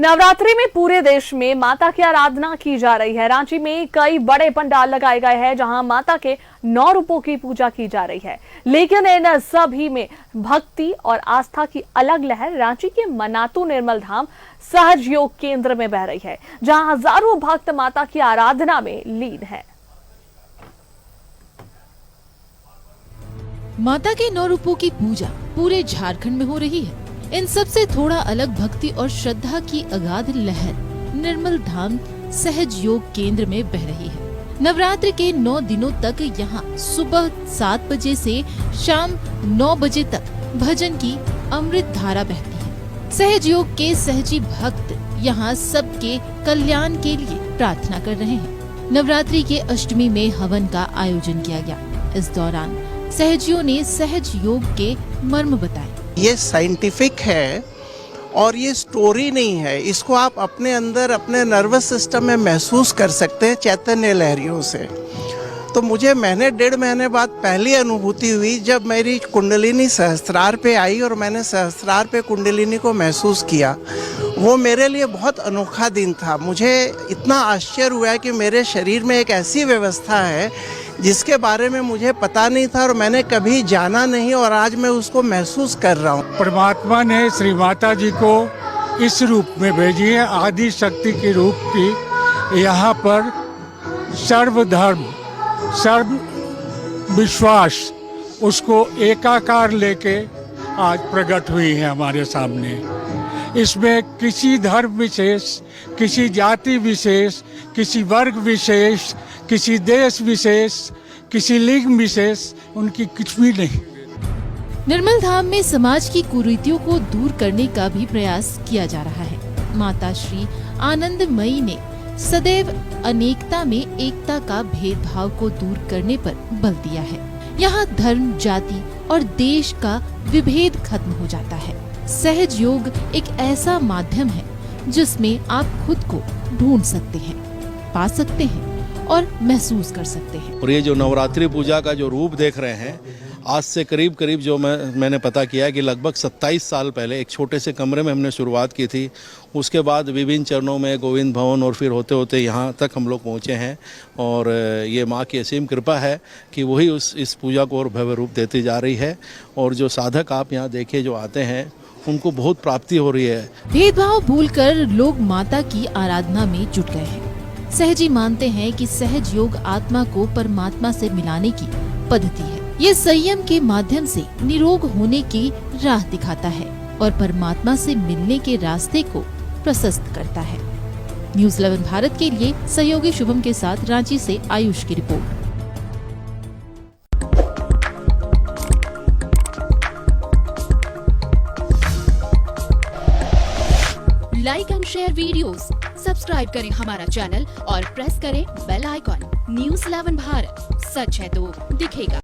नवरात्रि में पूरे देश में माता की आराधना की जा रही है। रांची में कई बड़े पंडाल लगाए गए हैं जहां माता के 9 रूपों की पूजा की जा रही है। लेकिन इन सभी में भक्ति और आस्था की अलग लहर रांची के मनातू निर्मल धाम सहज योग केंद्र में बह रही है, जहां हजारों भक्त माता की आराधना में लीन है। माता के 9 रूपों की पूजा पूरे झारखंड में हो रही है। इन सब से थोड़ा अलग भक्ति और श्रद्धा की अगाध लहर निर्मल धाम सहज योग केंद्र में बह रही है। नवरात्र के 9 दिनों तक यहाँ सुबह 7 बजे से शाम 9 बजे तक भजन की अमृत धारा बहती है। सहज योग के सहजी भक्त यहाँ सबके कल्याण के लिए प्रार्थना कर रहे हैं। नवरात्रि के अष्टमी में हवन का आयोजन किया गया। इस दौरान सहजियों ने सहज योग के मर्म बताए। ये साइंटिफिक है और ये स्टोरी नहीं है। इसको आप अपने अंदर अपने नर्वस सिस्टम में महसूस कर सकते हैं चैतन्य लहरियों से। तो मुझे 1.5 महीने बाद पहली अनुभूति हुई जब मेरी कुंडलिनी सहस्त्रार पे आई और मैंने सहस्त्रार पे कुंडलिनी को महसूस किया। वो मेरे लिए बहुत अनोखा दिन था। मुझे इतना आश्चर्य हुआ कि मेरे शरीर में एक ऐसी व्यवस्था है जिसके बारे में मुझे पता नहीं था और मैंने कभी जाना नहीं, और आज मैं उसको महसूस कर रहा हूँ। परमात्मा ने श्री माता जी को इस रूप में भेजी है, आदि शक्ति के रूप की। यहाँ पर सर्वधर्म सर्व विश्वास उसको एकाकार लेके आज प्रकट हुई है हमारे सामने। इसमें किसी धर्म विशेष, किसी जाति विशेष, किसी वर्ग विशेष, किसी देश विशेष, किसी लिंग विशेष उनकी कुछ भी नहीं। निर्मल धाम में समाज की कुरीतियों को दूर करने का भी प्रयास किया जा रहा है। माता श्री आनंदमयी ने सदैव अनेकता में एकता का भेदभाव को दूर करने पर बल दिया है। यहाँ धर्म, जाति और देश का विभेद खत्म हो जाता है। सहज योग एक ऐसा माध्यम है जिसमें आप खुद को ढूंढ सकते हैं, पा सकते हैं और महसूस कर सकते हैं। और ये जो नवरात्रि पूजा का जो रूप देख रहे हैं, आज से करीब जो मैंने पता किया है कि लगभग 27 साल पहले एक छोटे से कमरे में हमने शुरुआत की थी। उसके बाद विभिन्न चरणों में गोविंद भवन और फिर होते होते यहाँ तक हम लोग पहुँचे हैं। और ये माँ की असीम कृपा है कि वही इस पूजा को और भव्य रूप देती जा रही है। और जो साधक आप यहाँ देखे जो आते हैं उनको बहुत प्राप्ति हो रही है। भेदभाव भूलकर लोग माता की आराधना में जुट गए हैं। सहजी मानते हैं कि सहज योग आत्मा को परमात्मा से मिलाने की पद्धति है। ये संयम के माध्यम से निरोग होने की राह दिखाता है और परमात्मा से मिलने के रास्ते को प्रशस्त करता है। न्यूज़ 11 भारत के लिए सहयोगी शुभम के साथ रांची से आयुष की report. Like and share videos, subscribe करें हमारा चैनल और प्रेस करें बेल आइकॉन। न्यूज़ 11 भारत, सच है तो दिखेगा।